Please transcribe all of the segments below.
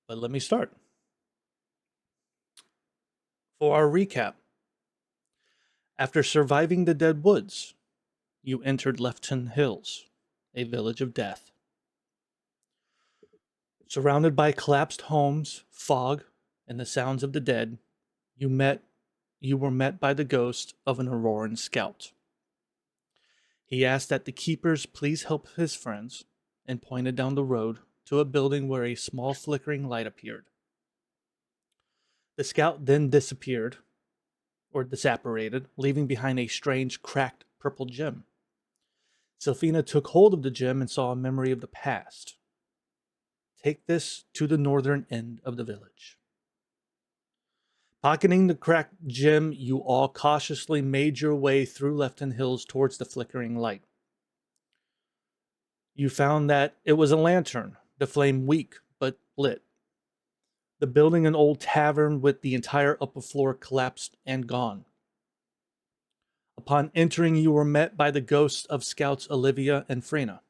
But let me start. For our recap, after surviving the Dead Woods, you entered Lefton Hills, a village of death. Surrounded by collapsed homes, fog, and the sounds of the dead, you were met by the ghost of an Auroran scout. He asked that the keepers please help his friends and pointed down the road to a building where a small flickering light appeared. The scout then disappeared, or disapparated, leaving behind a strange, cracked purple gem. Sylphina took hold of the gem and saw a memory of the past. Take this to the northern end of the village. Pocketing the cracked gem, you all cautiously made your way through Lefton Hills towards the flickering light. You found that it was a lantern, the flame weak but lit. The building an old tavern with the entire upper floor collapsed and gone. Upon entering, you were met by the ghosts of scouts Olivia and Frena.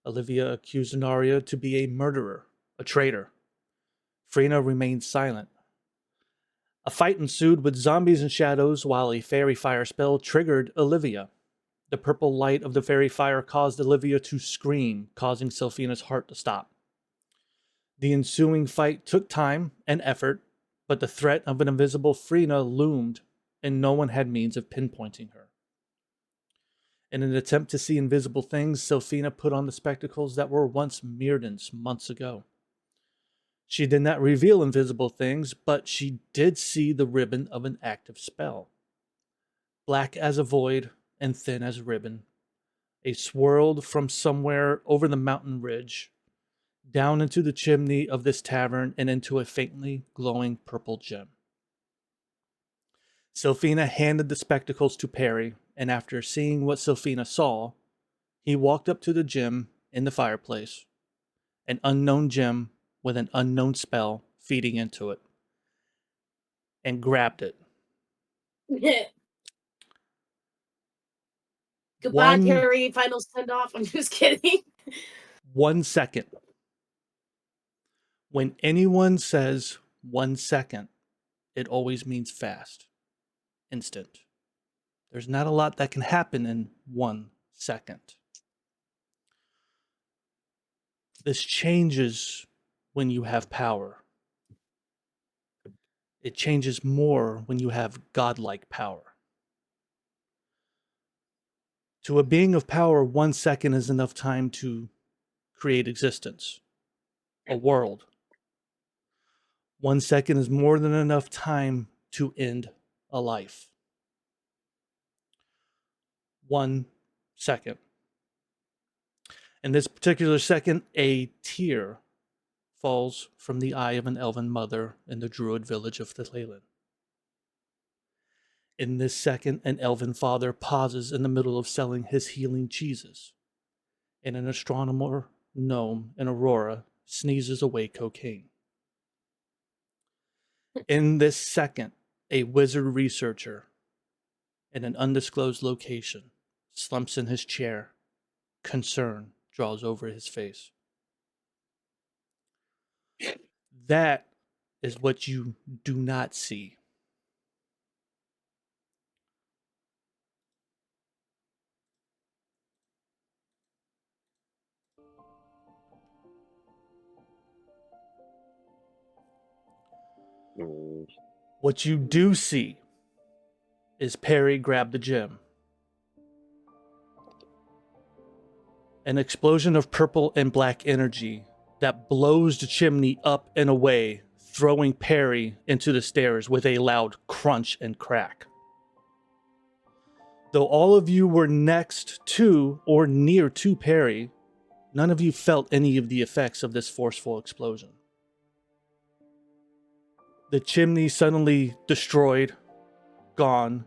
Olivia accused Naria to be a murderer, a traitor. Frena remained silent. A fight ensued with zombies and shadows while a fairy fire spell triggered Olivia. The purple light of the fairy fire caused Olivia to scream, causing Sylphina's heart to stop. The ensuing fight took time and effort, but the threat of an invisible Frena loomed, and no one had means of pinpointing her. In an attempt to see invisible things, Sylphina put on the spectacles that were once Mirrodin's months ago. She did not reveal invisible things, but she did see the ribbon of an active spell. Black as a void and thin as a ribbon, it swirled from somewhere over the mountain ridge, down into the chimney of this tavern and into a faintly glowing purple gem. Sylphina handed the spectacles to Perry, and after seeing what Sylphina saw, he walked up to the gem in the fireplace, an unknown gem with an unknown spell feeding into it, and grabbed it. Goodbye, One, Terry. Final send off. I'm just kidding. 1 second. When anyone says 1 second, it always means fast, instant. There's not a lot that can happen in 1 second. This changes when you have power. It changes more when you have godlike power. To a being of power, 1 second is enough time to create existence, a world. 1 second is more than enough time to end a life. 1 second. In this particular second, a tear falls from the eye of an elven mother in the druid village of Thelalan. In this second, an elven father pauses in the middle of selling his healing cheeses, and an astronomer gnome in Aurora sneezes away cocaine. In this second, a wizard researcher in an undisclosed location slumps in his chair. Concern draws over his face. That is what you do not see. What you do see is Perry grab the gem. An explosion of purple and black energy that blows the chimney up and away, throwing Perry into the stairs with a loud crunch and crack. Though all of you were next to or near to Perry, none of you felt any of the effects of this forceful explosion. The chimney suddenly destroyed, gone.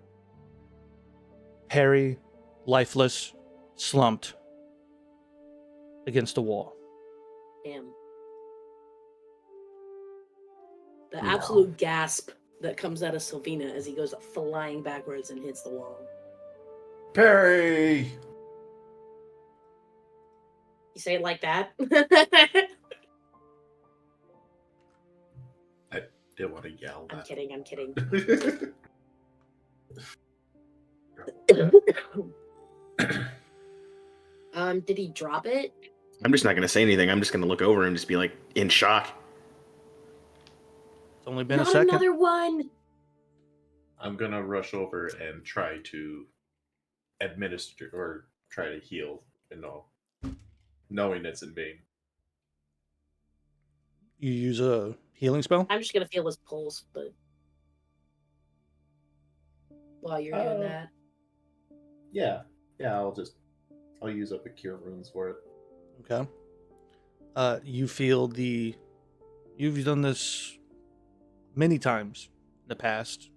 Perry, lifeless, slumped against the wall. Damn. The absolute gasp that comes out of Sylphina as he goes flying backwards and hits the wall. Perry! You say it like that? didn't want to yell I'm that. kidding. I'm kidding. Did he drop it? I'm just not going to say anything. I'm just going to look over and just be like in shock. It's only been a Not second. another one. I'm gonna rush over and try to administer or try to heal, knowing it's in vain. You use a healing spell? I'm just gonna feel his pulse, but while you're doing that, Yeah, I'll use up a cure wounds for it. Okay. You feel you've done this many times in the past.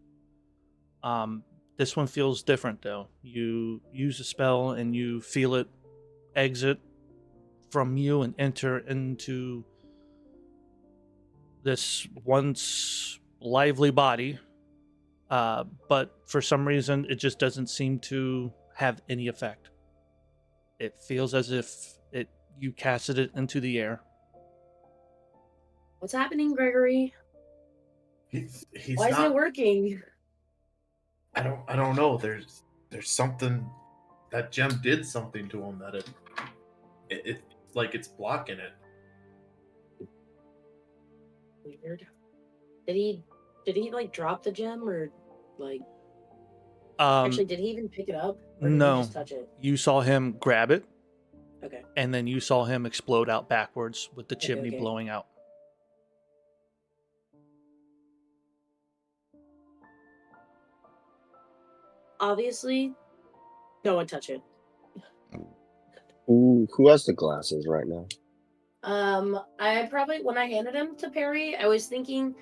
This one feels different though. You use a spell and you feel it exit from you and enter into this once lively body. But for some reason, it just doesn't seem to have any effect. It feels as if you casted it into the air. what's happening, Gregory? He's Why not. isn't it working? I don't know. There's something. That gem did something to him that it's like it's blocking it. Weird. Did he like drop the gem or like? Actually, did he even pick it up? Or did he No. just touch it? You saw him grab it, Okay. and then you saw him explode out backwards with the Okay, chimney okay. blowing out. Obviously, no one touch it. Who has the glasses right now? I probably when I handed him to Perry, I was thinking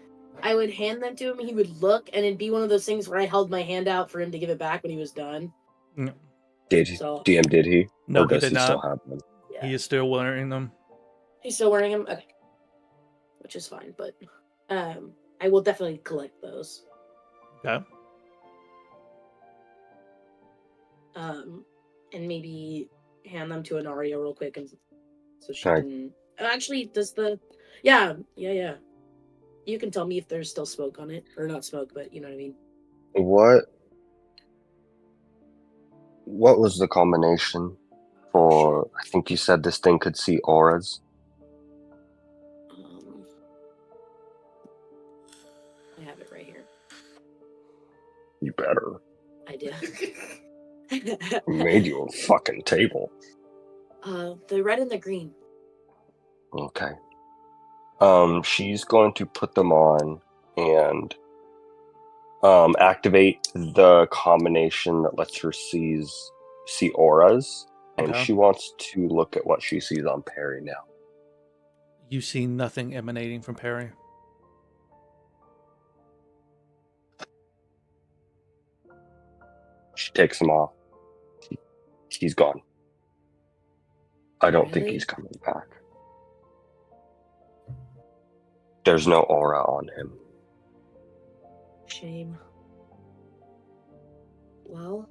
I would hand them to him. He would look, and it'd be one of those things where I held my hand out for him to give it back when he was done. No, Did So DM did he? No, Or he does did he still not. have them? yeah, He is still wearing them. he's still wearing them. Okay, which is fine, but I will definitely collect those. Okay. And maybe hand them to Anaria real quick, and so she Alright. can. Actually, does the yeah. You can tell me if there's still smoke on it, or not smoke, but you know what I mean. What was the combination for? I think you said this thing could see auras. I have it right here. You better. I do. Made you a fucking table. The red and the green. Okay. She's going to put them on and activate the combination that lets her see auras, and Okay. she wants to look at what she sees on Perry now. You see nothing emanating from Perry. She takes them off. He's gone. I don't think Really? he's coming back. There's no aura on him. Shame. Well,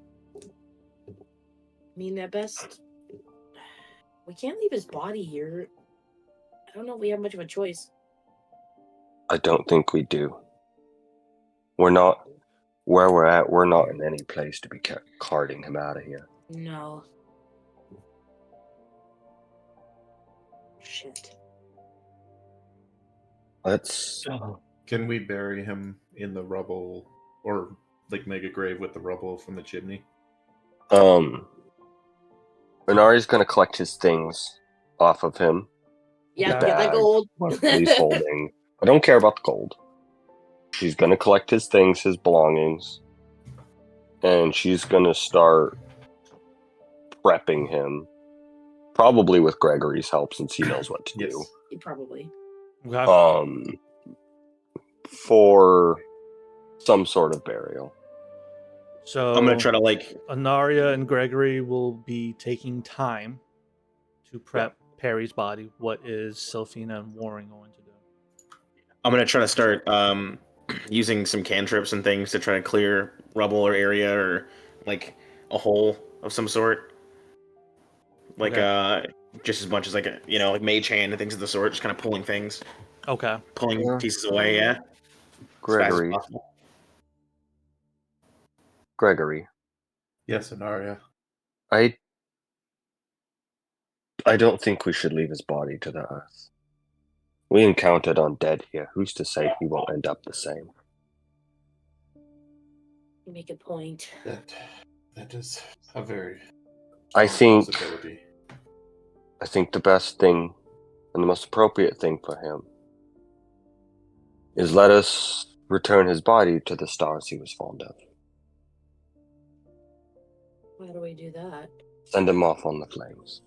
I mean, at best, we can't leave his body here. I don't know if we have much of a choice. I don't think we do. We're not where we're at. We're not in any place to be carting him out of here. No. Shit. Let's. Can we bury him in the rubble, or like make a grave with the rubble from the chimney? Bernari's gonna collect his things off of him. Yeah, Okay. get that gold. He's holding. I don't care about the gold. She's gonna collect his things, his belongings, and she's gonna start prepping him. Probably with Gregory's help, since he knows what to do. Probably. Okay. For some sort of burial. So I'm gonna try to like. Anaria and Gregory will be taking time to prep Perry's body. What is Sylphina and Warren going to do? I'm gonna try to start using some cantrips and things to try to clear rubble or area or like a hole of some sort. Like just as much as like like mage hand and things of the sort, just kind of pulling things, Okay. pulling Yeah. pieces away. Yeah. Gregory. possible. Gregory, Yes, Anaria. I don't think we should leave his body to the earth. We encountered undead here. Who's to say he won't end up the same? You make a point. That is a very I strong think possibility. the best thing and the most appropriate thing for him is let us return his body to the stars he was fond of. How do we do that? Send him off on the flames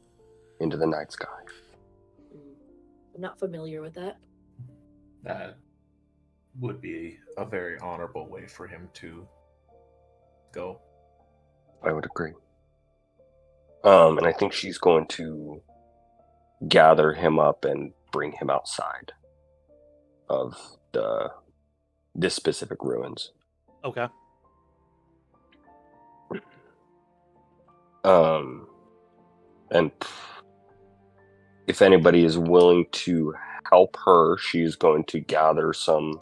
into the night sky. I'm not familiar with that. That would be a very honorable way for him to go. I would agree. And I think she's going to gather him up and bring him outside of this specific ruins. Okay. And if anybody is willing to help her, she's going to gather some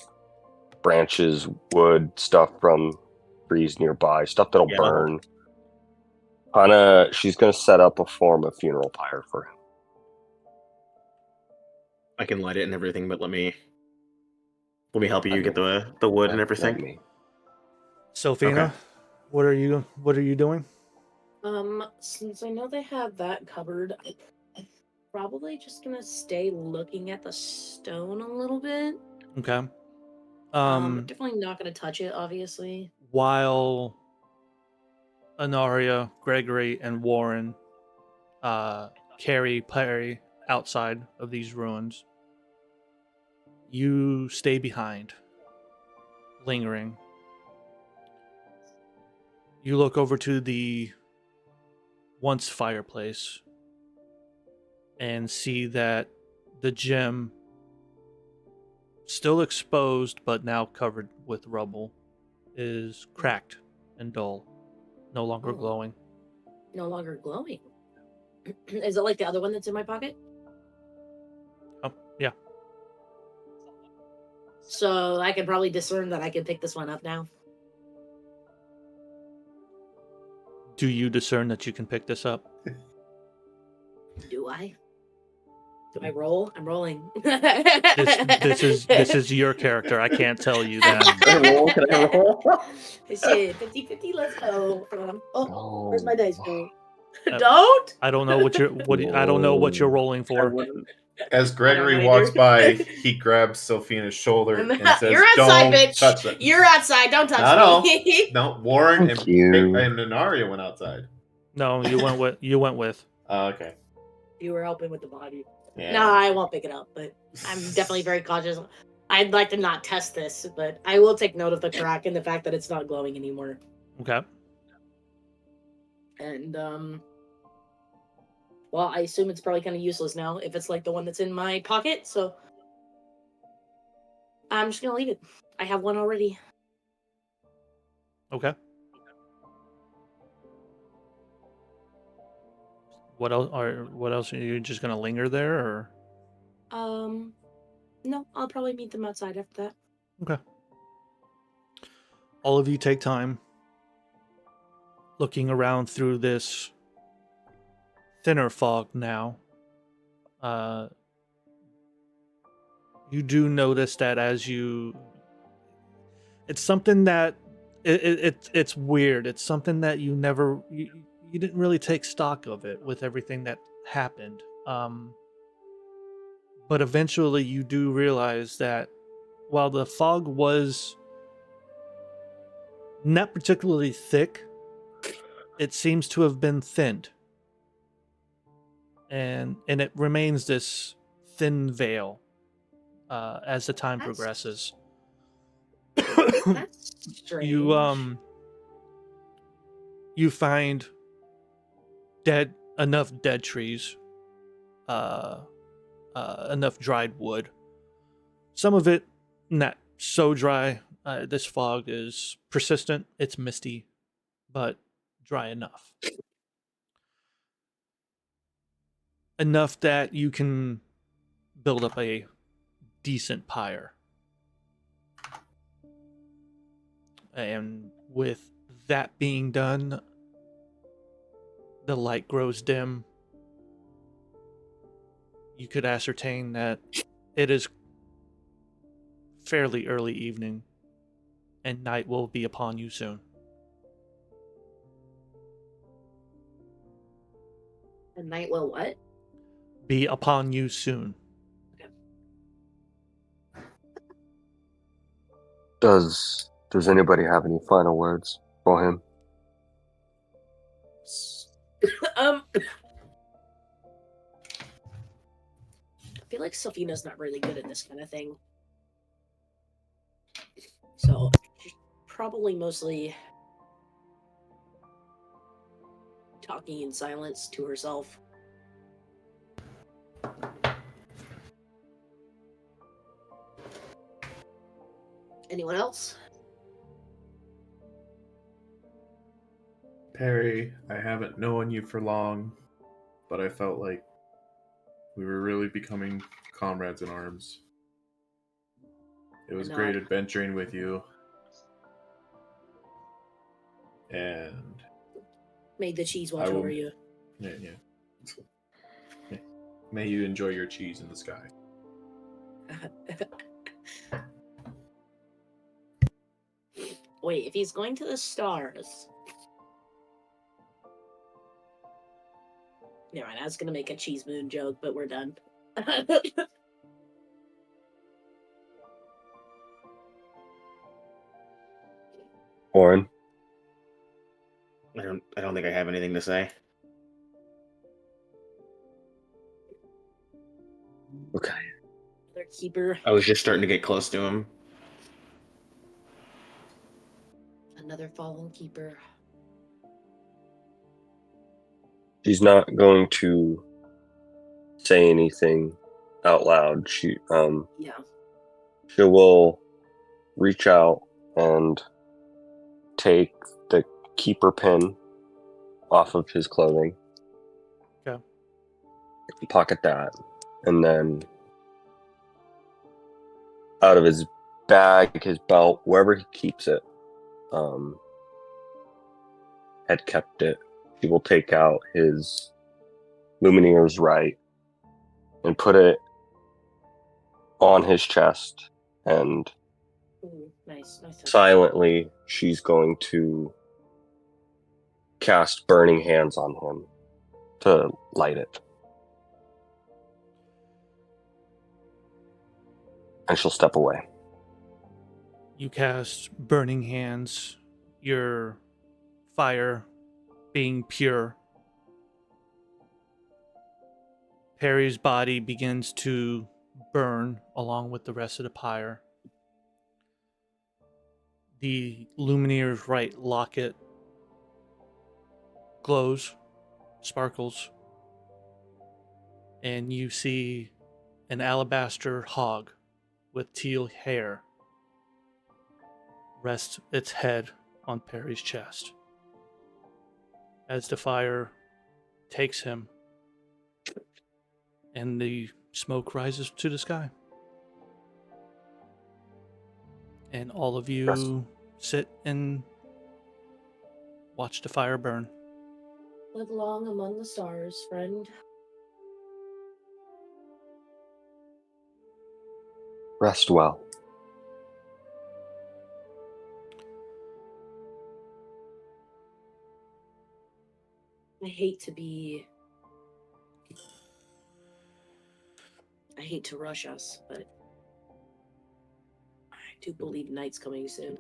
branches, wood, stuff from trees nearby, stuff that'll Yeah. burn. She's going to set up a form of funeral pyre for him. I can light it and everything, but let me help you Let get me. the wood and Let everything. me. Sophina, Okay. what are you doing? Since I know they have that covered, I'm probably just gonna stay looking at the stone a little bit. Okay. Definitely not gonna touch it, obviously. While Anaria, Gregory, and Warren carry Perry outside of these ruins, you stay behind, lingering. You look over to the once fireplace and see that the gem, still exposed but now covered with rubble, is cracked and dull, no longer glowing. No longer glowing. Is it like the other one that's in my pocket? Oh, yeah. So I can probably discern that I can pick this one up now. Do you discern that you can pick this up? Do I? Do I roll? I'm rolling. This is your character. I can't tell you that. Can I roll? Can I roll? Shit, 50-50, let's go. Oh, where's my dice go? Uh, Don't? I don't know what I don't know what you're rolling I for. wouldn't. As Gregory either. walks by, he grabs Sophina's shoulder and says, You're outside, "Don't bitch. touch that." You're outside. Don't touch No, me. no. Warren and Thank you. Anaria went outside. No, you went with. Okay. You were helping with the body. Yeah. No, I won't pick it up, but I'm definitely very cautious. I'd like to not test this, but I will take note of the crack and the fact that it's not glowing anymore. Okay. And, well, I assume it's probably kind of useless now if it's like the one that's in my pocket, so I'm just gonna leave it. I have one already. Okay. What else? What else? Are you just gonna linger there, or? No, I'll probably meet them outside after that. Okay. All of you take time looking around through this thinner fog now. You do notice that as you, it's something that it's weird. It's something that you never you didn't really take stock of it with everything that happened. But eventually you do realize that while the fog was not particularly thick, it seems to have been thinned. And it remains this thin veil as the time That's- progresses. That's strange. You find enough dead trees, enough dried wood. Some of it not so dry. This fog is persistent. It's misty, but dry enough. Enough that you can build up a decent pyre. And with that being done, the light grows dim. You could ascertain that it is fairly early evening, and night will be upon you soon. The night will what? Be upon you soon. Does anybody have any final words for him? I feel like Safina's not really good at this kind of thing. So she's probably mostly talking in silence to herself. Anyone else? Perry, I haven't known you for long, but I felt like we were really becoming comrades in arms. It was great adventuring with you. And Made the cheese watch over you. Yeah. May you enjoy your cheese in the sky. Wait, if he's going to the stars. Yeah, right, I was gonna make a cheese moon joke, but we're done. Orin? I don't think I have anything to say. Okay. Their keeper. I was just starting to get close to him. Another fallen keeper. She's not going to say anything out loud. Yeah. She will reach out and take the keeper pin off of his clothing. Okay. Pocket that, and then out of his bag, his belt, wherever he keeps it, had kept it. He will take out his Lumineer's right and put it on his chest, and Ooh, nice. silently she's going to cast Burning Hands on him to light it. And she'll step away. You cast Burning Hands, your fire being pure. Perry's body begins to burn along with the rest of the pyre. The Lumineer's right locket glows, sparkles, and you see an alabaster hog with teal hair rest its head on Perry's chest as the fire takes him and the smoke rises to the sky. And all of you sit and watch the fire burn. Live long among the stars, friend. Rest well. I hate to rush us, but I do believe night's coming soon.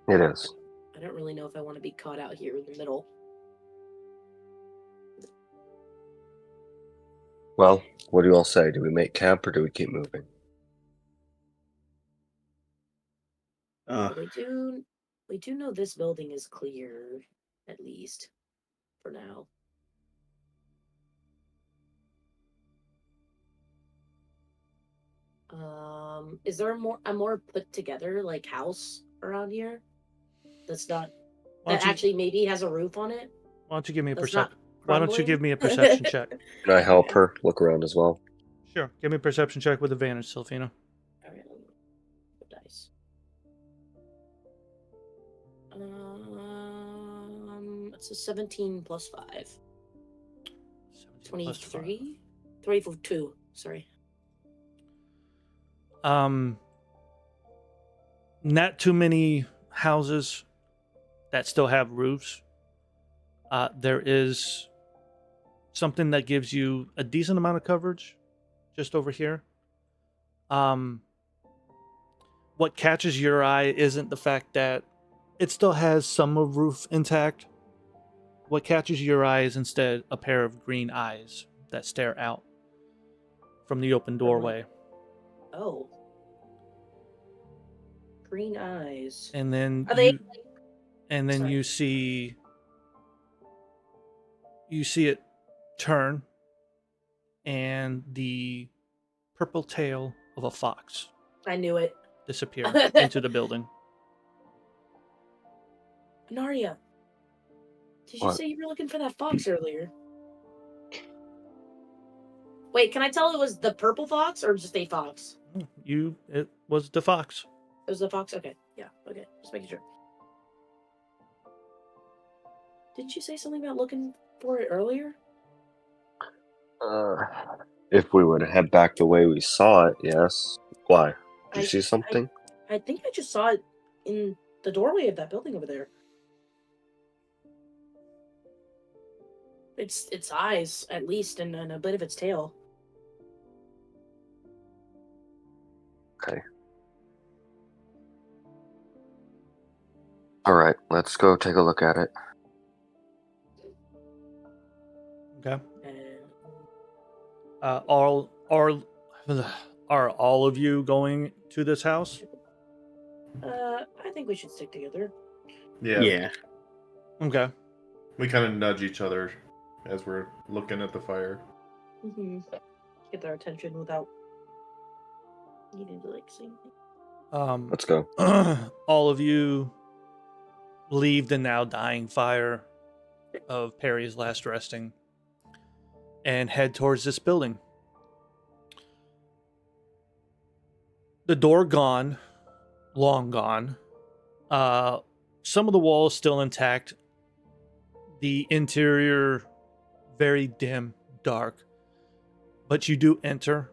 It is. I don't really know if I want to be caught out here in the middle. Well, what do you all say? Do we make camp or do we keep moving? We do know this building is clear, at least for now. Is there a more put together like house around here? That actually maybe has a roof on it? Why don't you give me a That's perception? not Why don't you crumbling? give me a perception check? Can I help her look around as well? Sure. Give me a perception check with advantage, Sylphina. All right, let me roll dice. It's a 17 plus 5. 17 plus 5. 23? 22, sorry. Not too many houses that still have roofs. There is something that gives you a decent amount of coverage just over here. What catches your eye isn't the fact that it still has some of roof intact. What catches your eye is instead a pair of green eyes that stare out from the open doorway. Oh. Green eyes. And then Are they Sorry. you see it turn, and the purple tail of a fox I knew it. disappear into the building. Naria, did you What? say you were looking for that fox earlier? Wait, can I tell it was the purple fox or just a fox? It was the fox. It was the fox? Okay. Yeah, okay. Just making sure. Didn't you say something about looking for it earlier? If we were to head back the way we saw it, yes. Why? Did you see something? I think I just saw it in the doorway of that building over there. Its eyes, at least, and a bit of its tail. Okay. All right, let's go take a look at it. Okay. And Are all of you going to this house? I think we should stick together. Yeah. Okay. We kind of nudge each other as we're looking at the fire. Mm-hmm. Get their attention without needing to say anything. Let's go. All of you leave the now dying fire of Perry's last resting and head towards this building. The door gone, long gone. Some of the walls still intact. The interior very dim, dark. But you do enter,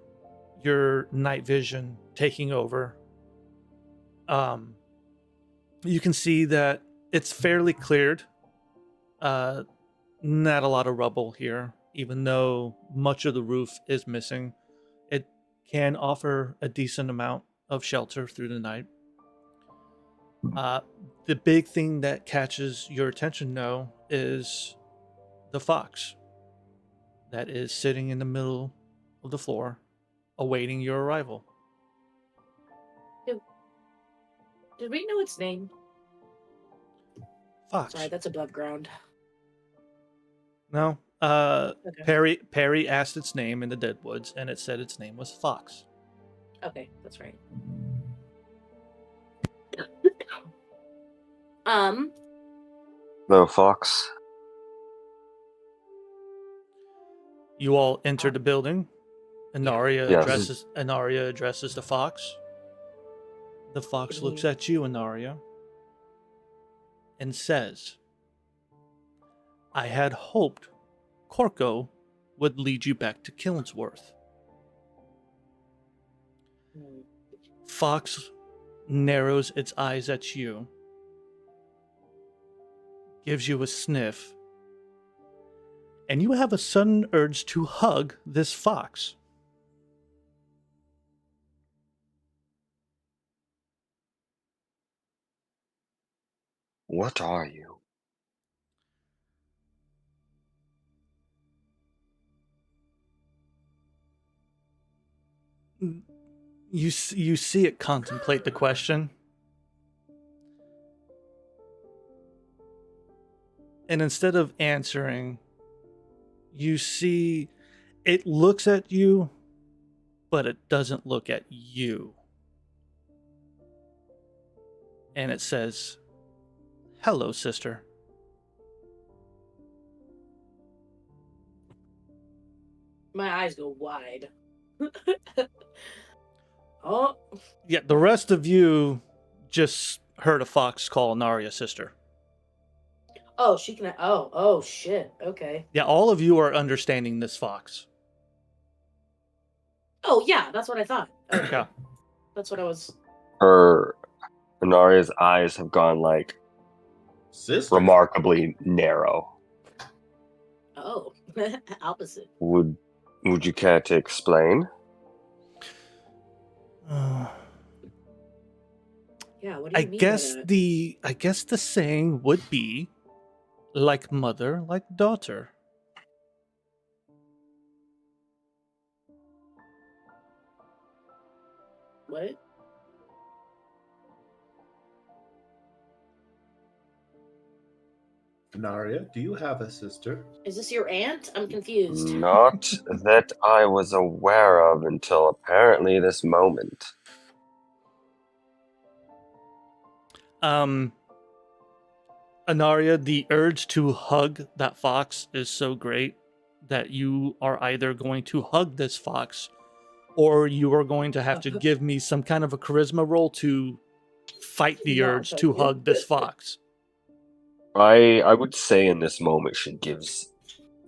your night vision taking over. You can see that it's fairly cleared. Not a lot of rubble here, even though much of the roof is missing. It can offer a decent amount of shelter through the night. The big thing that catches your attention, though, is the fox that is sitting in the middle of the floor, awaiting your arrival. Did we know its name? Fox. Sorry, that's above ground. No. Okay. Perry asked its name in the Deadwoods, and it said its name was Fox. Okay, that's right. No, Fox. You all enter the building. Anaria Yes. addresses the fox. The fox looks at you, Anaria, and says, "I had hoped Corco would lead you back to Killingsworth." Fox narrows its eyes at you, gives you a sniff, and you have a sudden urge to hug this fox. What are you? You see it contemplate the question. And instead of answering, you see it looks at you, but it doesn't look at you. And it says, "Hello, sister." My eyes go wide. Oh. Yeah, the rest of you just heard a fox call Naria sister. Oh, she can. Oh, shit. Okay. Yeah, all of you are understanding this fox. Oh, yeah, that's what I thought. Okay. Yeah. That's what I was. Her Anaria's eyes have gone like Sister. remarkably narrow. Oh, opposite. Would you care to explain? Yeah, what do you mean by that? I guess the saying would be like mother, like daughter. What? Naria, do you have a sister? Is this your aunt? I'm confused. Not that I was aware of until apparently this moment. Anaria, the urge to hug that fox is so great that you are either going to hug this fox or you are going to have to give me some kind of a charisma roll to fight the No, urge thank to you. hug this fox. I would say in this moment she gives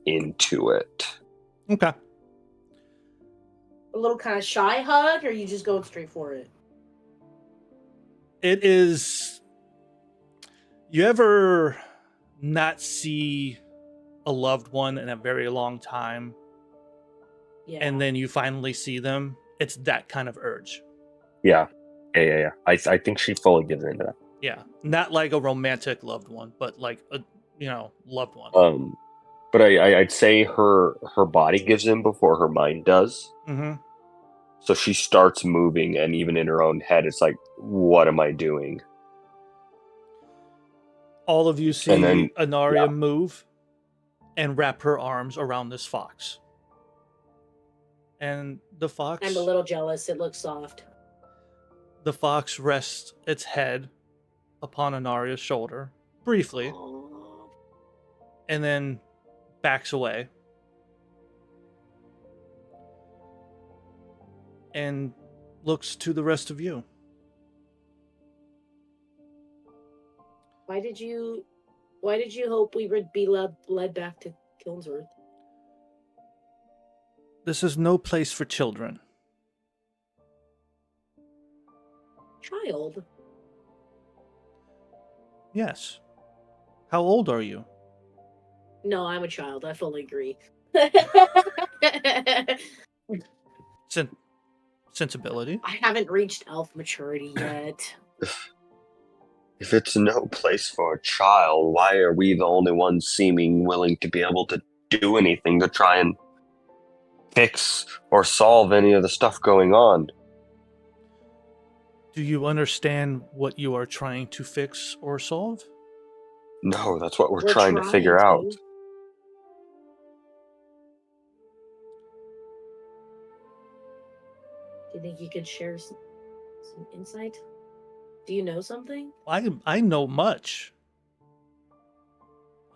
into it. Okay. A little kind of shy hug, or you just going straight for it? It is. You ever not see a loved one in a very long time Yeah. and then you finally see them? It's that kind of urge. Yeah. I think she fully gives into that. Yeah. Not like a romantic loved one, but like a, loved one. But I'd say her body gives in before her mind does. Mm-hmm. So she starts moving, and even in her own head, it's like, what am I doing? All of you see And then- Anaria yeah. move and wrap her arms around this fox. And the fox I'm a little jealous. It looks soft. the fox rests its head upon Anaria's shoulder briefly Aw. and then backs away. And looks to the rest of you. Why did you hope we would be led back to Kilnsworth? This is no place for children. Child? Yes. How old are you? No, I'm a child. I fully agree. Sensibility. I haven't reached elf maturity yet. If it's no place for a child, why are we the only ones seeming willing to be able to do anything to try and fix or solve any of the stuff going on? Do you understand what you are trying to fix or solve? No, that's what we're We're trying to figure out. to. Do you think you could share some insight? Do you know something? I know much.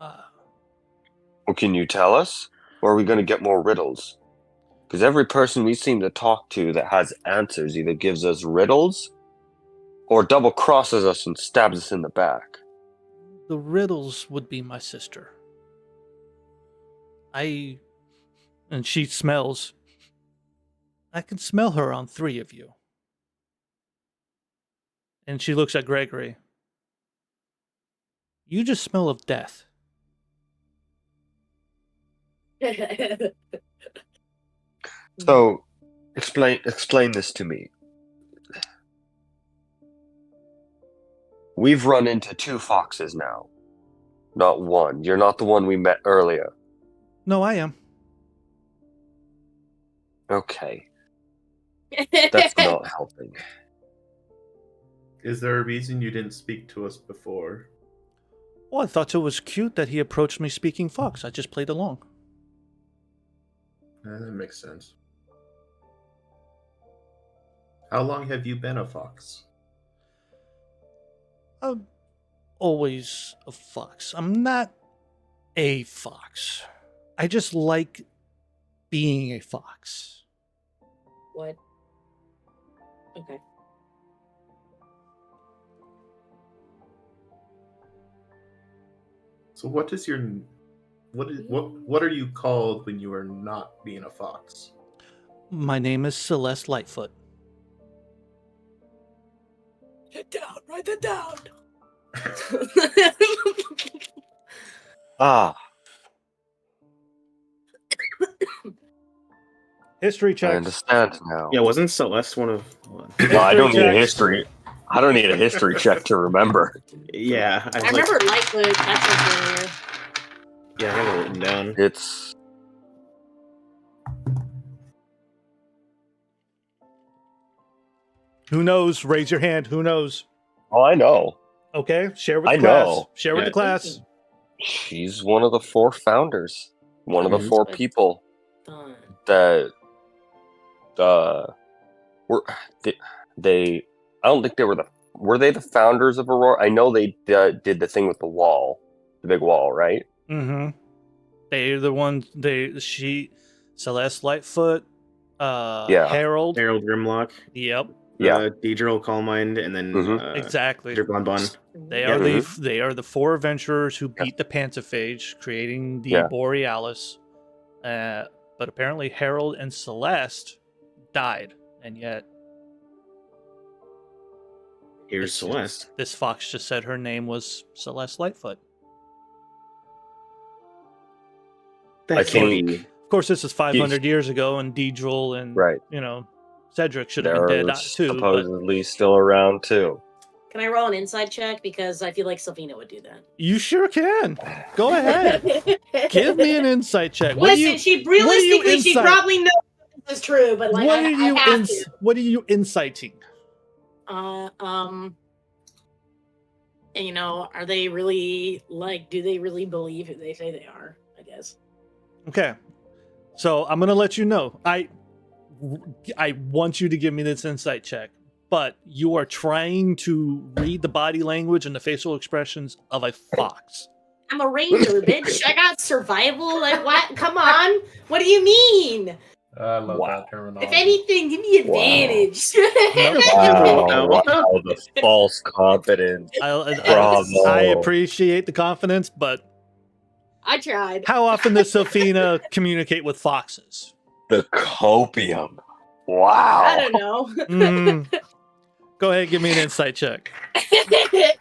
Well, can you tell us? Or are we going to get more riddles? Because every person we seem to talk to that has answers either gives us riddles or double crosses us and stabs us in the back. The riddles would be my sister. And she smells. I can smell her on 3 of you. And she looks at Gregory. You just smell of death. So, explain this to me. We've run into 2 foxes now. Not one. You're not the one we met earlier. No, I am. Okay. That's not helping. Is there a reason you didn't speak to us before? Well, I thought it was cute that he approached me speaking fox. I just played along. That makes sense. How long have you been a fox? I'm always a fox. I'm not a fox. I just like being a fox. What? Okay. So what is your what are you called when you are not being a fox? My name is Celeste Lightfoot. Get down, write that down. Ah, History I checks. understand now. Yeah, wasn't Celeste one of? No, I don't need a checks. history. I don't need a history check to remember. Yeah, I remember Lightfoot. That's familiar. Yeah, I have it written down. It's Who knows? Raise your hand. Who knows? oh, I know. Okay, share with I the class. know. Share with Yeah. the class. She's one of the 4 founders. One of the Mhm. 4 people Fun. that were they. I don't think they were they the founders of Aurora? I know they did the thing with the wall, the big wall, right? Mm-hmm. They're the ones. Celeste Lightfoot, Yeah. Harold. Harold Grimlock, Yep, Yeah. Deidre Calmind, and then Mhm. exactly. Peter Bonbon. They Yeah. are they are the 4 adventurers who Yeah. beat the Pantophage, creating the Yeah. Borealis. But apparently Harold and Celeste died, and yet Here's It's- Celeste. this fox just said her name was Celeste Lightfoot. That I can't think- be. Of course, this is 500 years ago, and Deidre and Right. Cedric should have been They're dead too. But supposedly still around too. Can I roll an inside check? Because I feel like Sylvina would do you sure can. Go ahead. that. Give me an insight check. Listen, she realistically, she insight? probably knows this is true, but like, What I are you have to. What are you inciting? And, are they really like? Do they really believe who they say they are? I guess. Okay, so I'm gonna let you know. I want you to give me this insight check, but you are trying to read the body language and the facial expressions of a fox. I'm a ranger, bitch. I got survival. Like what? Come on. What do you mean? I love Wow. that terminology. If anything, give me Wow. advantage. Wow, the false confidence. Bravo. I appreciate the confidence, but I tried. how often does Sophina communicate with foxes? The copium. I Wow. don't know. Go ahead, give me an insight check. I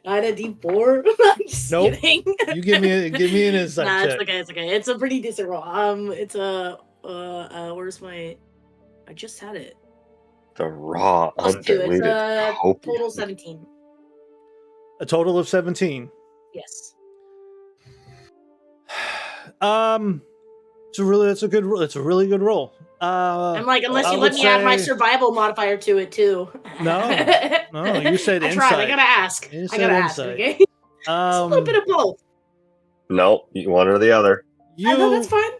had a D4. I'm just Nope. kidding. You give me an insight Nah, check. it's okay. It's a pretty decent roll. It's a where's my? I just had it. The raw, +2. It's undiluted a copium. total 17. A total of 17. Yes. It's a really good roll. I'm like, unless I you let would me add my say- survival modifier to it too. No, you said I insight. tried. I gotta ask. You I said gotta ask. insight. Okay. Just a little bit of both. No, you one or the other. I know that's fine.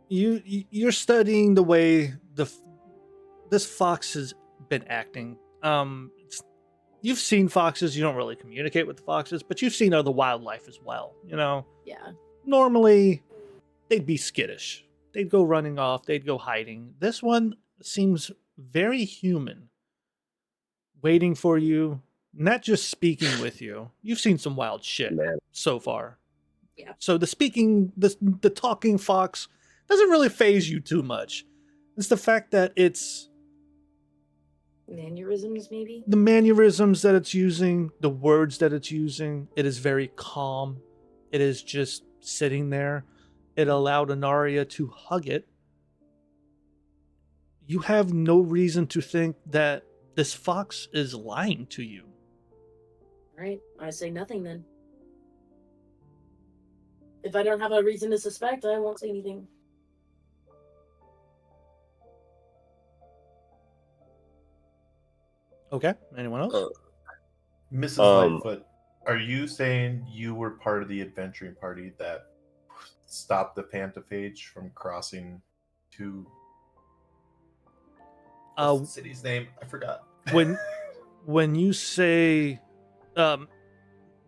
You're studying the way this fox has been acting. You've seen foxes. You don't really communicate with the foxes, but you've seen other wildlife as well. Yeah. Normally they'd be skittish. They'd go running off. They'd go hiding. This one seems very human, waiting for you, not just speaking with you. You've seen some wild shit Man. so far. Yeah. So the talking fox doesn't really faze you too much. It's the fact that it's Mannerisms, maybe. the mannerisms that it's using, the words that it's using. It is very calm. It is just sitting there. It allowed Anaria to hug it. You have no reason to think that this fox is lying to you. All right. I say nothing then. If I don't have a reason to suspect, I won't say anything. Okay. Anyone else? Mrs. Lightfoot, are you saying you were part of the adventuring party that stopped the Pantophage from crossing to what's the city's name? I forgot. when you say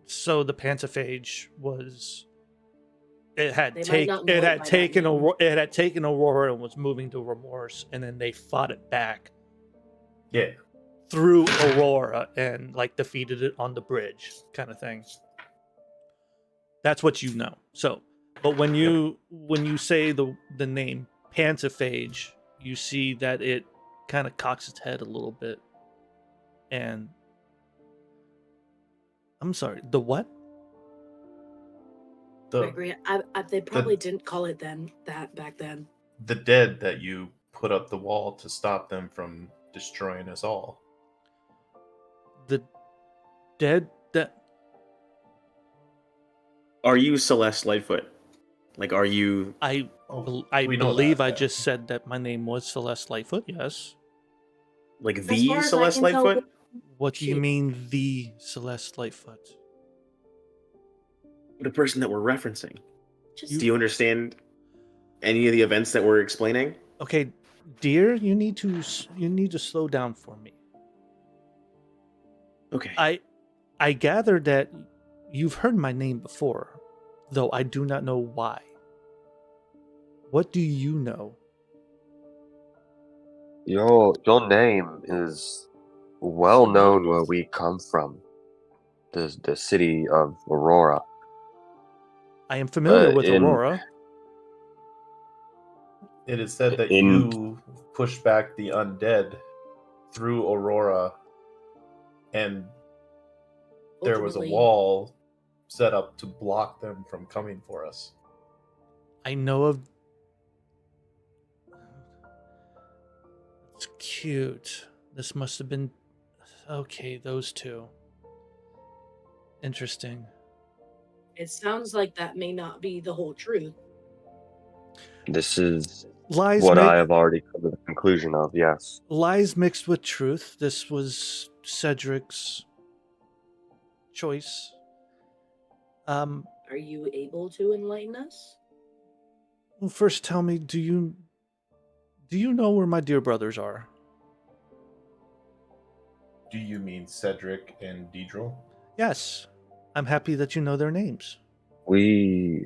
so the Pantophage was it had They might not know it it had by that taken name. it had taken Aurora and was moving to Remorse, and then they fought it back Yeah. through Aurora and like defeated it on the bridge kind of thing. That's what you know. So, but when you say the name Pantophage, you see that it kind of cocks its head a little bit, and I'm sorry, the what? Gregory, they probably didn't call it that back then. The dead that you put up the wall to stop them from destroying us all. The dead that Are you Celeste Lightfoot? Like, are you? I Oh, I we know believe that, I yeah. just said that my name was Celeste Lightfoot. Yes. Like As the far as I Celeste can tell, Lightfoot? What do you Shit. mean, the Celeste Lightfoot? The person that we're referencing. Just Do you understand any of the events that we're explaining? Okay, dear, you need to slow down for me. Okay. I gather that you've heard my name before, though I do not know why. What do you know? Your name is well known where we come from. The city of Aurora. I am familiar with in Aurora. It is said that In- you pushed back the undead through Aurora, and there was a ultimately, wall set up to block them from coming for us. I know of. It's cute. This must have been. Okay, those two. Interesting. it sounds like that may not be the whole truth. This is Lies what mi- I have already come to the conclusion of. Yes. lies mixed with truth. This was Cedric's choice. Are you able to enlighten us? Well, first tell me, do you know where my dear brothers are? Do you mean Cedric and Deidril? Yes. I'm happy that you know their names. We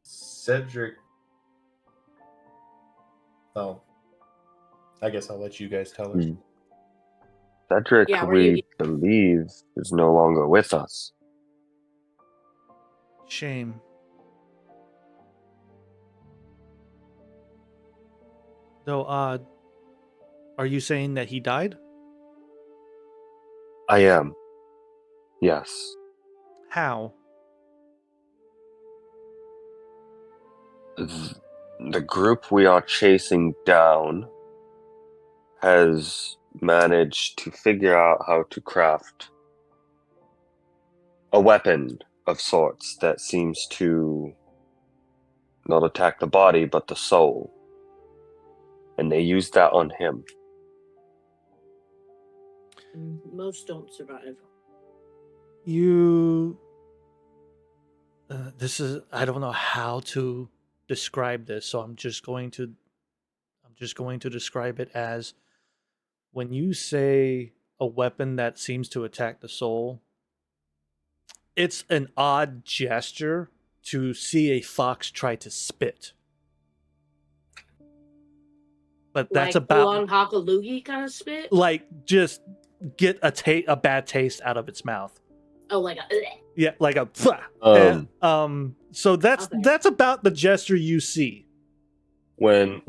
Cedric. Oh, I guess I'll let you guys tell her. Cedric, Yeah, we believe, is no longer with us. Shame. Though odd. Are you saying that he died? I am. Yes. How? The group we are chasing down has managed to figure out how to craft a weapon of sorts that seems to not attack the body but the soul. And they used that on him. Most don't survive. You this is I don't know how to describe this, so I'm just going to describe it as when you say a weapon that seems to attack the soul, it's an odd gesture to see a fox try to spit. But that's Like about full-on Hakalugi kind of spit? like just get a bad taste out of its mouth. Oh, like a... Yeah, like a so that's Okay. that's about the gesture you see. When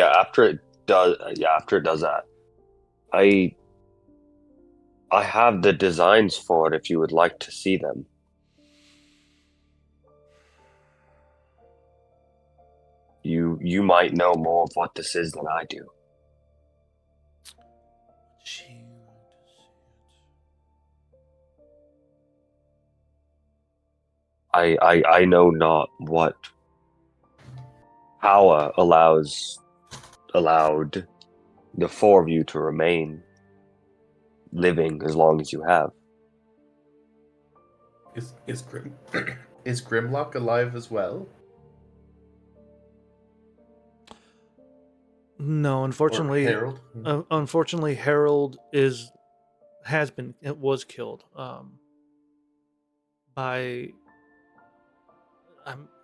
after it does that, I have the designs for it if you would like to see them. You might know more of what this is than I do. I know not what power allowed the four of you to remain living as long as you have. Is Grimlock alive as well? No, unfortunately, Or Harold? unfortunately, Harold was killed by.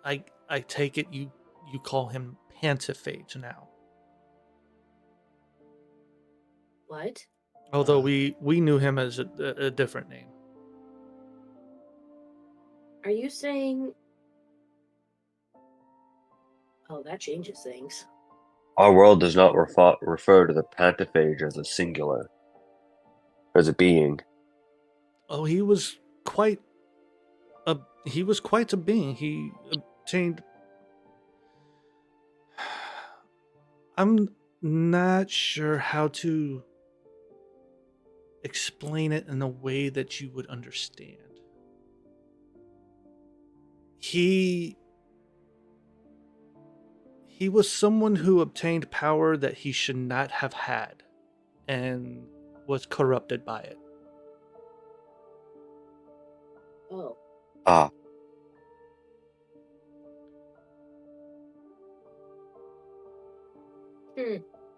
I take it you call him Pantophage now. What? Although we knew him as a different name. Are you saying? Oh, that changes things. Our world does not refer to the Pantophage as a singular, as a being. Oh, he was quite a being. He obtained. I'm not sure how to explain it in a way that you would understand. He was someone who obtained power that he should not have had and was corrupted by it. Oh, Ah,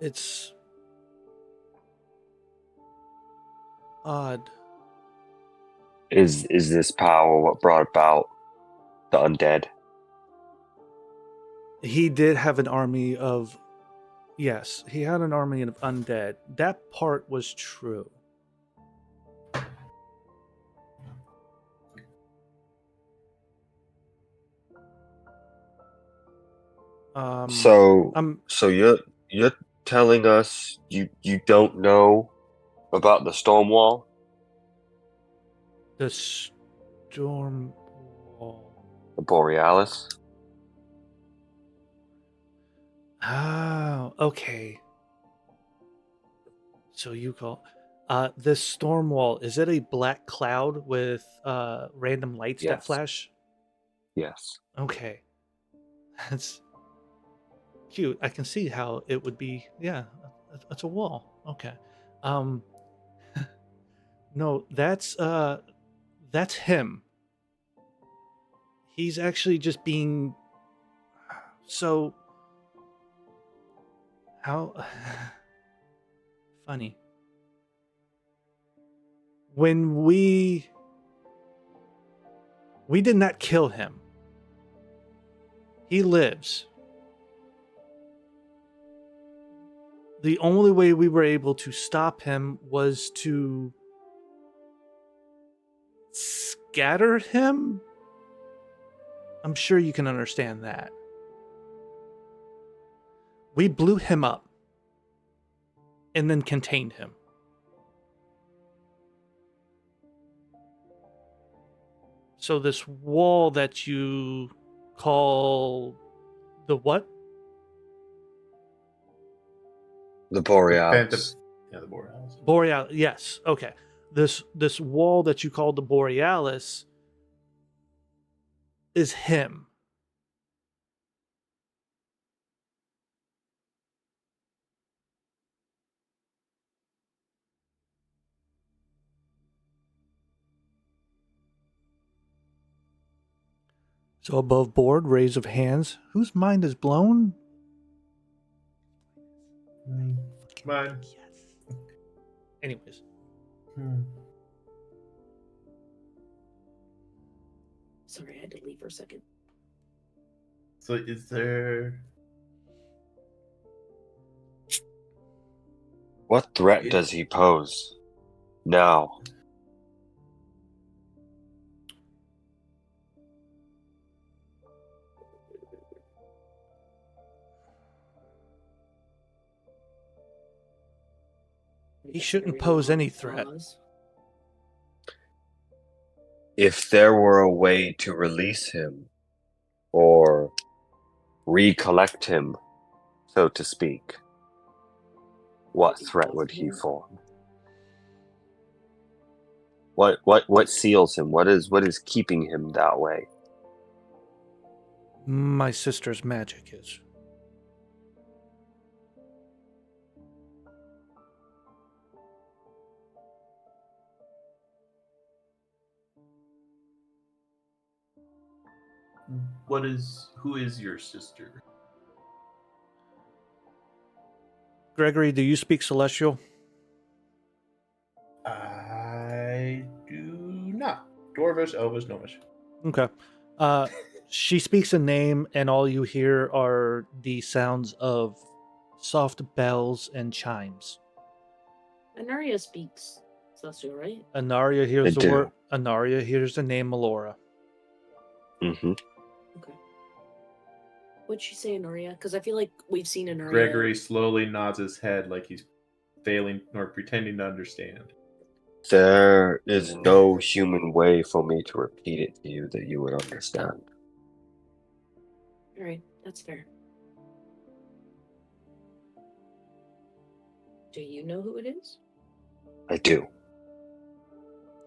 It's odd. is this power what brought about the undead? He did have an army of. Yes, he had an army of undead. That part was true. So I'm you're telling us you don't know about the storm wall? the storm wall. The Borealis? Oh, okay. So you call this storm wall, is it a black cloud with random lights that Yes. flash? Yes. Okay. That's cute. I can see how it would be. Yeah, it's a wall. Okay. Um no, that's him. He's actually just being so how funny. When we did not kill him. He lives. The only way we were able to stop him was to scatter him. I'm sure you can understand that. We blew him up and then contained him. So this wall that you call the what? The Borealis. Yeah, the Borealis. Borealis. Yes. Okay. This wall that you call the Borealis is him. So above board, raise of hands. Whose mind is blown? Mine. Yes. Anyways. sorry, I had to leave for a second. So is there... What threat does he pose now? He shouldn't pose any threat. If there were a way to release him or recollect him, so to speak, what threat would he form? What seals him? What is keeping him that way? My sister's magic is. Who is your sister? Gregory, do you speak Celestial? I do not. Dwarvish, Elvish, Gnomish. Okay. She speaks a name, and all you hear are the sounds of soft bells and chimes. Anaria speaks Celestial, right? Anaria hears They the do. word. Anaria hears the name Melora. Mm-hmm. Okay. What'd she say, Anaria? Because I feel like we've seen Anaria. Gregory slowly nods his head like he's failing or pretending to understand. There is no human way for me to repeat it to you that you would understand. All right, that's fair. Do you know who it is? I do.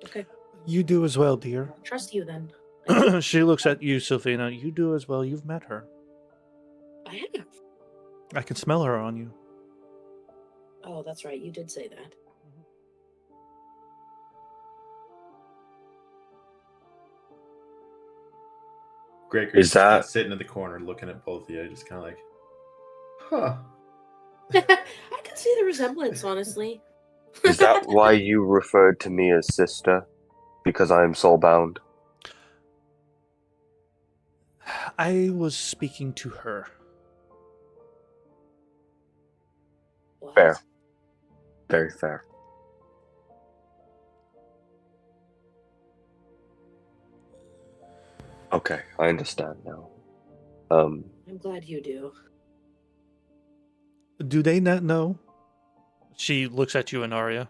Okay, You do as well, dear. I'll trust you then. She looks at you, Sylphina. You do as well. You've met her. I have. I can smell her on you. Oh, that's right. You did say that. Gregory's Is just kinda that- sitting in the corner looking at both of you, just kind of like, huh. I can see the resemblance, honestly. Is that why you referred to me as sister? Because I am soulbound? I was speaking to her. What? Fair. Very fair. Okay, I understand now. I'm glad you do. Do they not know? She looks at you, Anaria.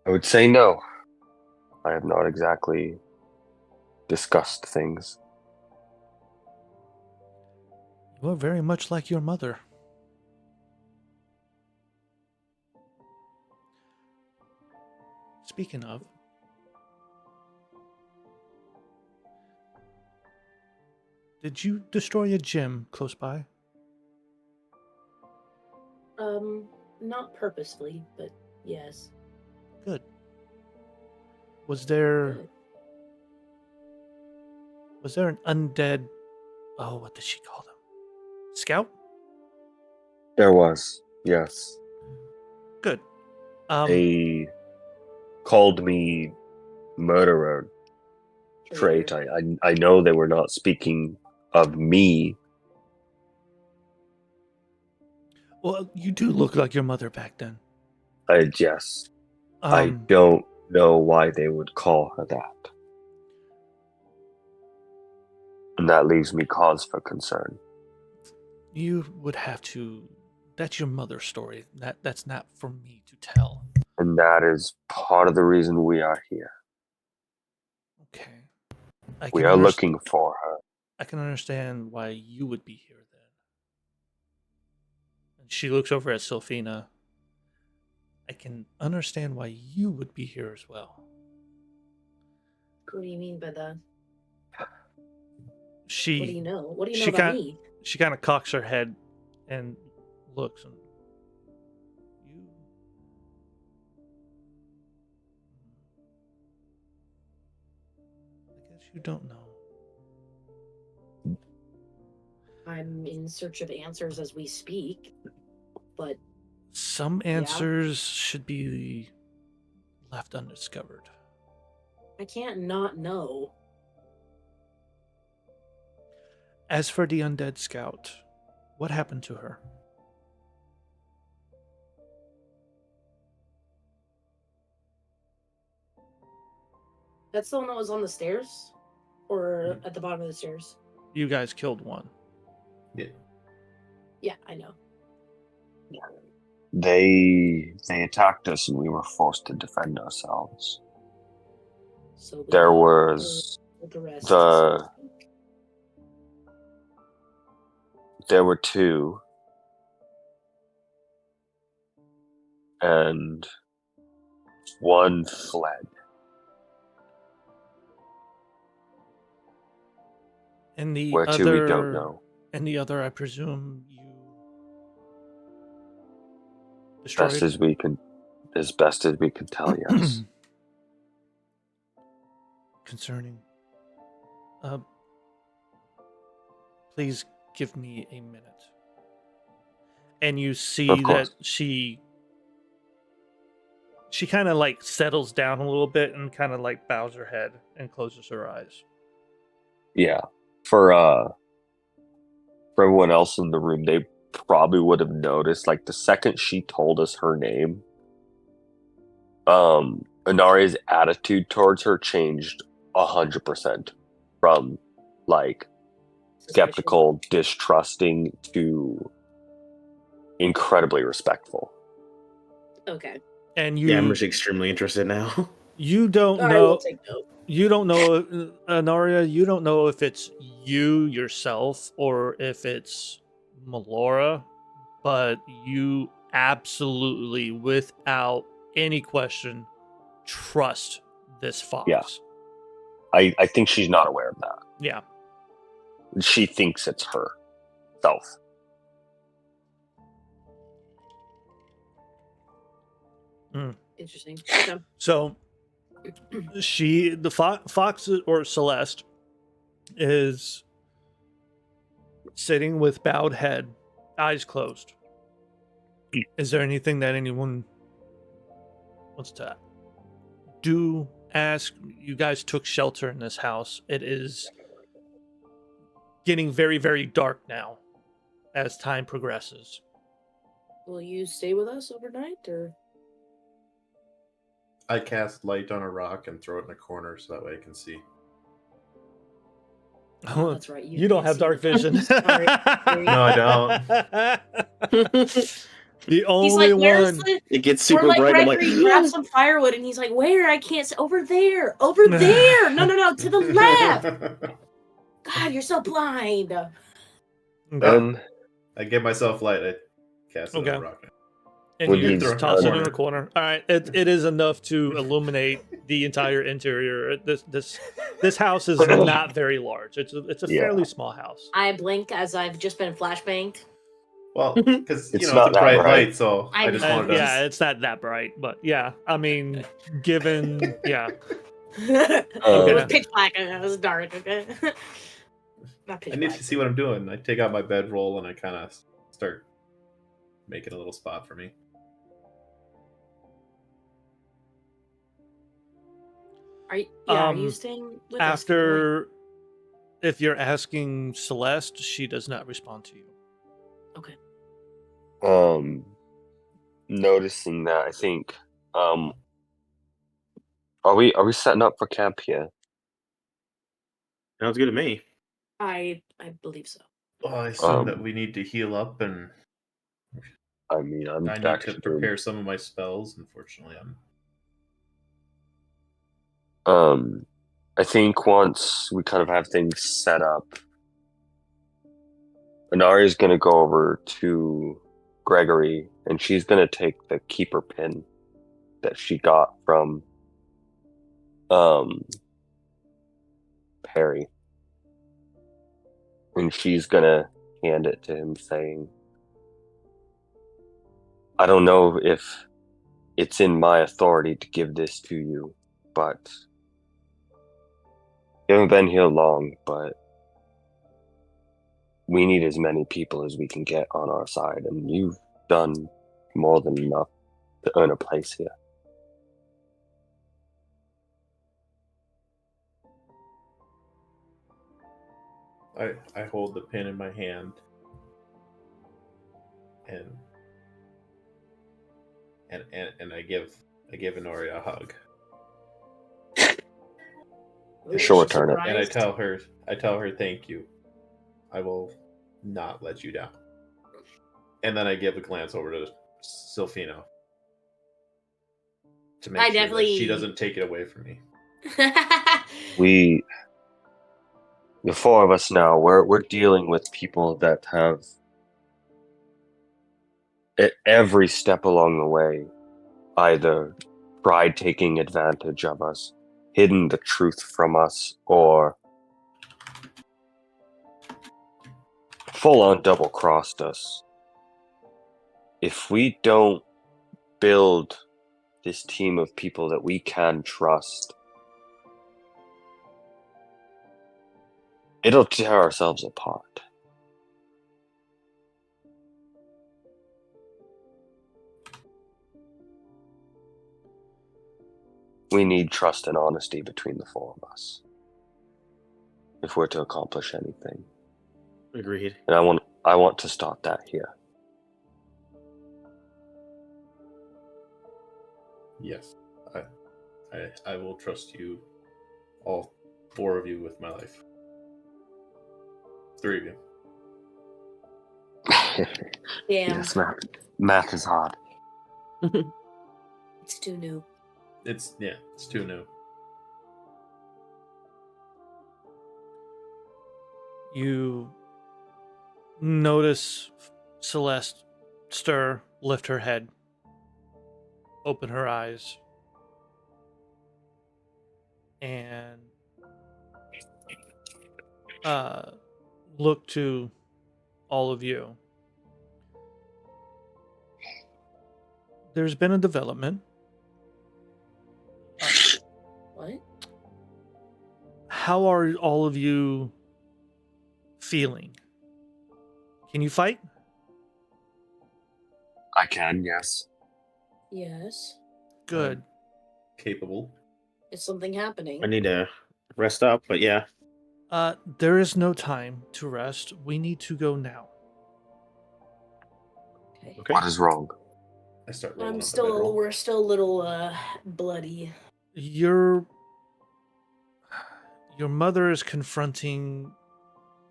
I would say no. I have not exactly discussed things. You are very much like your mother. Speaking of, did you destroy a gym close by? Not purposefully, but yes. Good. Was there Good. an undead? Oh, what did she call them? Scout? There was, yes. Good. They called me murderer. Trait. I know they were not speaking of me. Well, you do look like your mother back then. Yes. I don't know why they would call her that. And that leaves me cause for concern. You would have to. That's your mother's story. That's not for me to tell. And that is part of the reason we are here. Okay. We are looking for her. I can understand why you would be here then. And she looks over at Sylphina. I can understand why you would be here as well. What do you mean by that? She. What do you know? What do you know she about kin- me? She kind of cocks her head and looks. And you. I guess you don't know. I'm in search of answers as we speak, but Some answers should be left undiscovered. I can't not know. As for the undead scout, what happened to her? That's the one that was on the stairs? Or at the bottom of the stairs? You guys killed one. Yeah, I know. They attacked us and we were forced to defend ourselves. So There was the rest. there were two, and one fled. And the Where other, to, we don't know. And the other, I presume you destroyed. As best as we can tell, yes. Concerning. Please give me a minute. And you see Of course. that she kind of like settles down a little bit and kind of like bows her head and closes her eyes. Yeah. For for everyone else in the room, they probably would have noticed, like, the second she told us her name, Inari's attitude towards her changed 100% from, like, skeptical, distrusting to incredibly respectful. Okay. And Yeah, I'm just extremely interested now. you don't I know. will take note. You don't know, Anaria. You don't know if it's you yourself or if it's Melora, but you absolutely, without any question, trust this fox. Yeah. I think she's not aware of that. Yeah. She thinks it's herself. Interesting. Okay. So the fox or Celeste is sitting with bowed head, eyes closed. Is there anything that anyone wants to do? Ask. You guys took shelter in this house. It is getting very, very dark now as time progresses. Will you stay with us overnight, or? I cast light on a rock and throw it in a corner so that way I can see. Oh, that's right. You don't can't have see dark the- vision. Sorry. No, I The only He's like, "Where's one. the?" It gets Or super like bright. I'm like, Gregory grabs some firewood, and he's like, "Where? I can't see. Over there. Over there. No, to the left. God, you're so blind." Okay. I give myself light. I cast it on Okay. a rock. And When you he's just toss it in done- a corner. All right, it is enough to illuminate the entire interior. This house is not very large. It's a Yeah. fairly small house. I blink as I've just been flashbanged. Well, because It's it's not a that bright bright. light, so I just wanted to. Yeah, it's not that bright, but yeah, I mean, given It Uh, was pitch black. It was dark. Okay. Not pitch I need black. to see what I'm doing. I take out my bedroll and I kind of start making a little spot for me. Are you staying with us? after, if you're asking Celeste, she does not respond to you. Noticing that, I think, are we setting up for camp here? sounds good to me. I believe so. Well, I assume Um, that we need to heal up, and I mean, I'm I need to actually prepare some of my spells. Unfortunately, I think once we kind of have things set up, Inari's going to go over to Gregory, and she's going to take the keeper pin that she got from Perry, and she's going to hand it to him, saying, I don't know if it's in my authority to give this to you, but you haven't been here long, but we need as many people as we can get on our side, and you've done more than enough to earn a place here. I hold the pin in my hand, and I give Honori a hug, She'll Is she return it. and I surprised? tell her thank you. I will not let you down. And then I give a glance over to Silfino to make I sure that definitely- she doesn't take it away from me. The four of us now, we're dealing with people that have, at every step along the way, either tried taking advantage of us, hidden the truth from us, or full on double crossed us. If we don't build this team of people that we can trust, it'll tear ourselves apart. We need trust and honesty between the four of us if we're to accomplish anything. Agreed. and I want to start that here. Yes, I will trust you, all 4 of you, with my life. 3 of you. Damn. Yes, math is hard. It's too new. It's too new. You notice Celeste stir, lift her head, open her eyes, and look to all of you. There's been a development. What? How are all of you feeling? Can you fight? I can, yes. Yes. Good. Capable. Is something happening? I need to rest up, but yeah. There is no time to rest. We need to go now. Okay. Okay. What is wrong? I start rolling I'm up the still. bedroll. We're still a little bloody. Your mother is confronting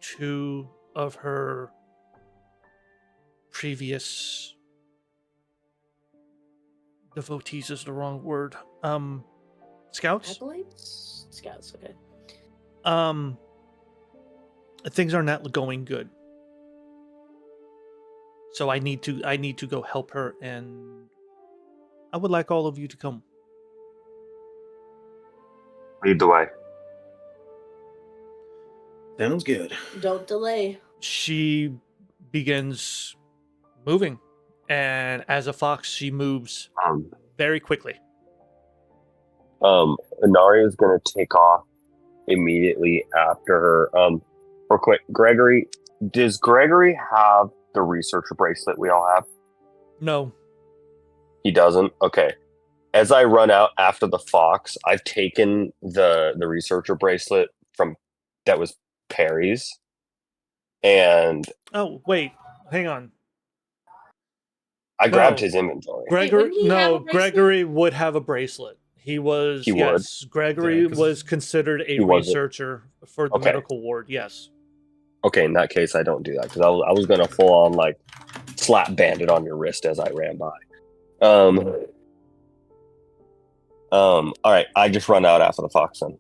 2 of her previous devotees is the wrong word. Scouts? Acolytes? Scouts. Okay. Things are not going good. So I need to go help her, and I would like all of you to come. Lead the way. Sounds good. Don't delay. She begins moving, and as a fox, she moves very quickly. Inaria is going to take off immediately after her. Real quick, Gregory, does Gregory have the researcher bracelet we all have? No. He doesn't? Okay. As I run out after the fox, I've taken the researcher bracelet that was Perry's. And Oh, wait. Hang on. I grabbed No. his inventory. wouldn't he have a bracelet? Gregory would have a bracelet. He would? Gregory Yeah, 'cause was considered a he wasn't. researcher for the Okay. medical ward. Yes. Okay, in that case, I don't do that because I was going to full on like slap bandit on your wrist as I ran by. All right, I just run out after the fox then.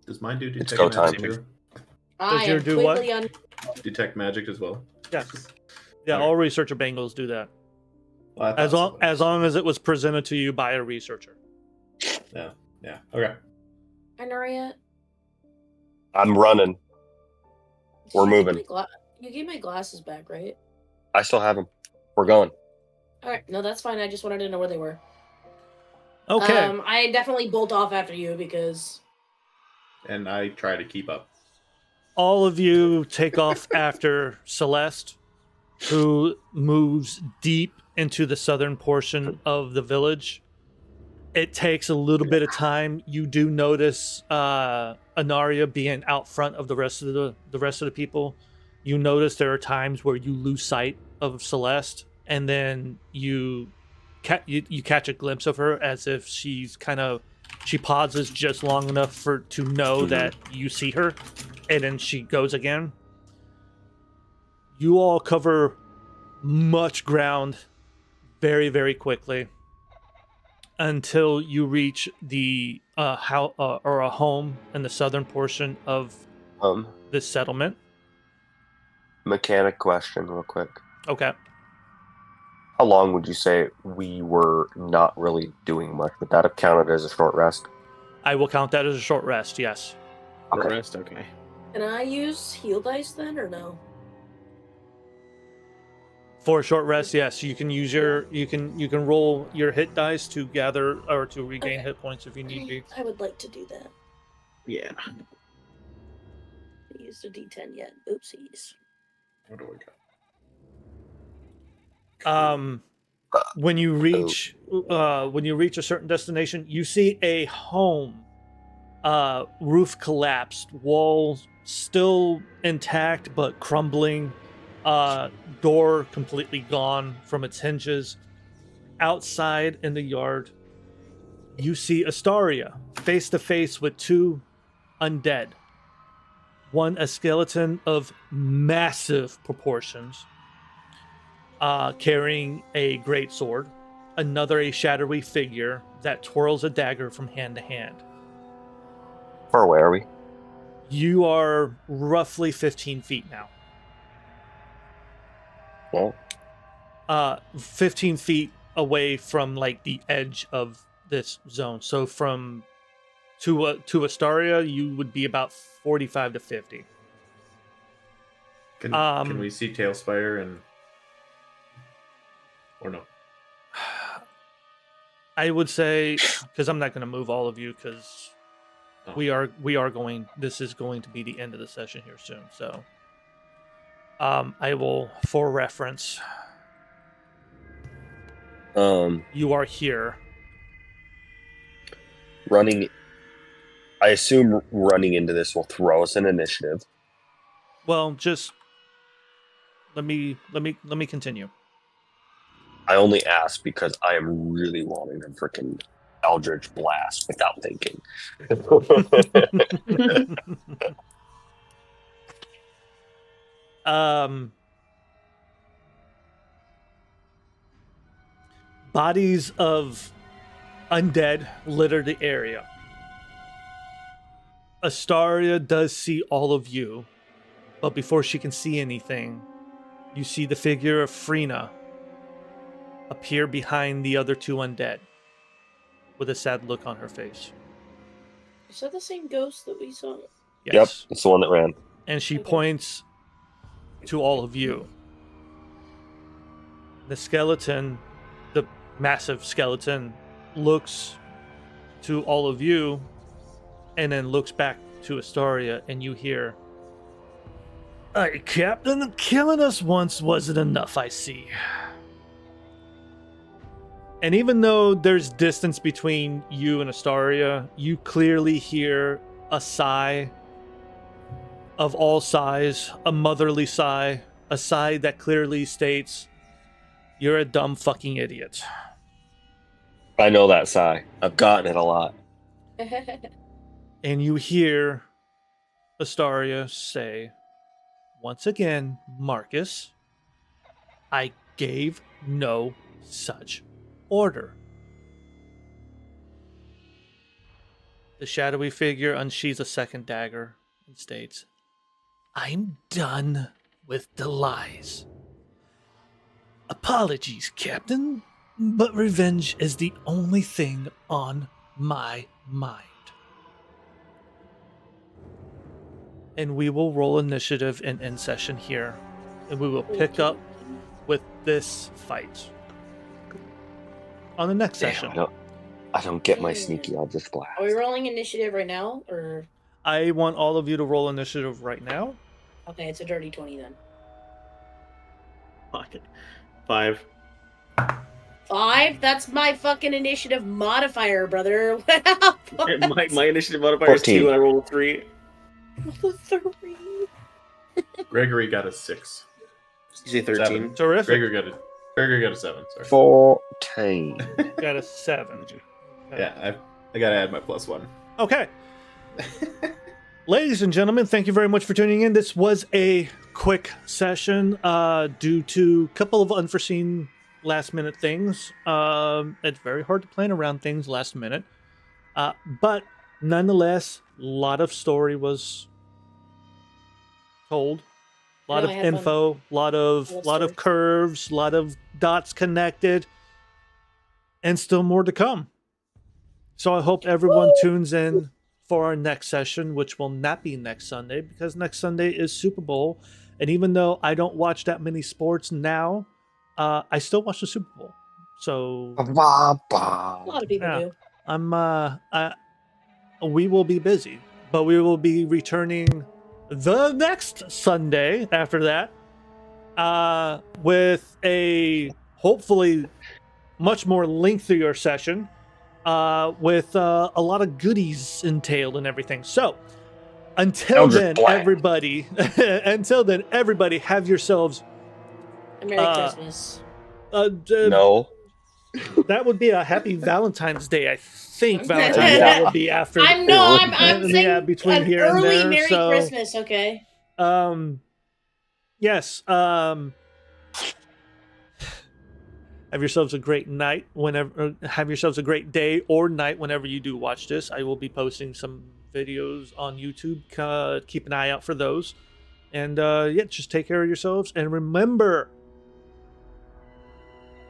Does mine do It's detect go magic time. too? I your am do what? quickly on. Detect magic as well? Yes. Yeah, Okay. all researcher bangles do that. Well, I As thought long as it was presented to you by a researcher. Yeah. Okay. Inaria, I'm running. We're moving. You gave my glasses back, right? I still have them. We're going. All right. No, that's fine. I just wanted to know where they were. Okay. I definitely bolt off after you because. And I try to keep up. All of you take off after Celeste, who moves deep into the southern portion of the village. It takes a little bit of time. You do notice Anaria being out front of the rest of the people. You notice there are times where you lose sight of Celeste, and then you catch a glimpse of her as if she pauses just long enough to know that you see her, and then she goes again. You all cover much ground very, very quickly until you reach the a home in the southern portion of this settlement. Mechanic question real quick. Okay. How long would you say we were not really doing much? Would that have counted as a short rest? I will count that as a short rest, yes. Short Okay. rest, okay. Can I use heal dice then, or no? For a short rest, yes. You can use you can roll your hit dice to gather or to regain Okay. hit points if you need to. I would like to do that. Yeah. I used a D10 yet. Oopsies. What do I got? When you reach a certain destination, you see a home, roof collapsed, walls still intact but crumbling. Door completely gone from its hinges. Outside in the yard, you see Astaria face to face with two undead. One a skeleton of massive proportions, carrying a great sword. Another a shadowy figure that twirls a dagger from hand to hand. Far away are we? You are roughly 15 feet now. Well, 15 feet away from like the edge of this zone. So from to Astaria, you would be about 45 to 50. Can we see Tailspire and or no? I would say, because I'm not going to move all of you, because we are going. This is going to be the end of the session here soon. So, I will, for reference, you are here. Running. I assume running into this will throw us an initiative. Well, just let me continue. I only ask because I am really wanting to freaking Eldritch Blast without thinking. Bodies of undead litter the area. Astaria does see all of you, but before she can see anything, you see the figure of Freena appear behind the other two undead with a sad look on her face. Is that the same ghost that we saw? Yes. Yep, it's the one that ran. And she Okay. points to all of you. The skeleton, the massive skeleton, looks to all of you and then looks back to Astaria, and you hear, "Hey, Captain, killing us once wasn't enough, I see." And even though there's distance between you and Astaria, you clearly hear a sigh of all sighs, a motherly sigh, a sigh that clearly states, "You're a dumb fucking idiot." I know that sigh. I've gotten it a lot. And you hear Astaria say, "Once again, Marcus, I gave no such order." The shadowy figure unsheathes a second dagger and states, "I'm done with the lies. Apologies, Captain, but revenge is the only thing on my mind." And we will roll initiative and end session here. And we will pick up with this fight on the next Damn, session. I don't get my sneaky Eldritch Blast. Are we rolling initiative right now, or I want all of you to roll initiative right now. okay? It's a dirty 20 then. Pocket. 5. 5? That's my fucking initiative modifier, brother. my initiative modifier is 2 and I rolled 3. 3. Gregory got a 6. You say 13. 7. Terrific. Gregory got a 7. Sorry. 14. Got a 7. Yeah, I gotta add my +1. Okay. Ladies and gentlemen, thank you very much for tuning in. This was a quick session due to a couple of unforeseen last-minute things. It's very hard to plan around things last minute. But nonetheless, a lot of story was told. A lot No, of I had info, a lot of curves, a lot of dots connected, and still more to come. So I hope everyone tunes in for our next session, which will not be next Sunday, because next Sunday is Super Bowl. And even though I don't watch that many sports now, I still watch the Super Bowl. So A lot of people Yeah. do. we will be busy, but we will be returning the next Sunday after that, with a hopefully much more lengthier session, with a lot of goodies entailed and everything. So Until Eldritch then, Blast. everybody. Until then, everybody, have yourselves. Merry Christmas. No. That would be a happy Valentine's Day. I think Valentine's Yeah. Day would be after. I'm Yeah, saying between an here and early there, Merry so- Christmas, okay? Yes. Have yourselves a great night whenever. Have yourselves a great day or night whenever you do watch this. I will be posting some videos on YouTube. Keep an eye out for those. And yeah, just take care of yourselves. And remember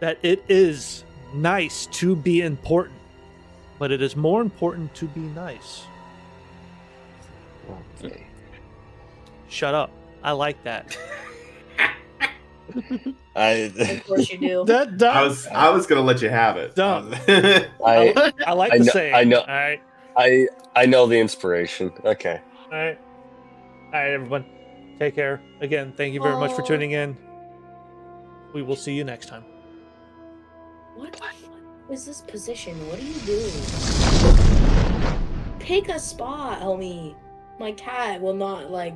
that it is nice to be important, but it is more important to be nice. Okay. Shut up. I like that. Of course you do. That I was gonna let you have it. Dumb. I I like I the know- saying. I know. All right. I know the inspiration. Okay. All right. All right, everyone. Take care. Again, thank you very much for Aw. tuning in. We will see you next time. What is this position? What are you doing? Pick a spot, homie. My cat will not, like,